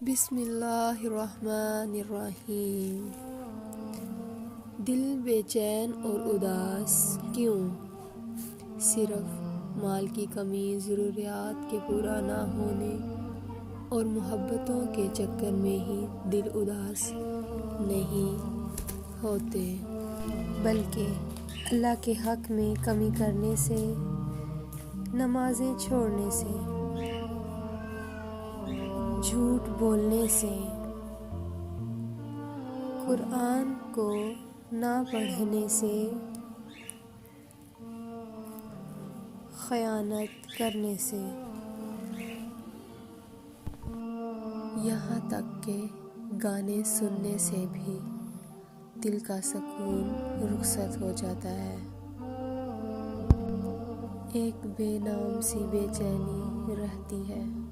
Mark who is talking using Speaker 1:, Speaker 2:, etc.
Speaker 1: बिस्मिल्लाहिर्रहमानिर्रहीम। दिल बेचैन और उदास क्यों? सिर्फ माल की कमी, ज़रूरियात के पूरा ना होने और मोहब्बतों के चक्कर में ही दिल उदास नहीं होते, बल्कि अल्लाह के हक़ में कमी करने से, नमाज़ें छोड़ने से, झूठ बोलने से, कुरान को ना पढ़ने से, खयानत करने से, यहाँ तक के गाने सुनने से भी दिल का सुकून रुखसत हो जाता है। एक बेनाम सी बेचैनी रहती है।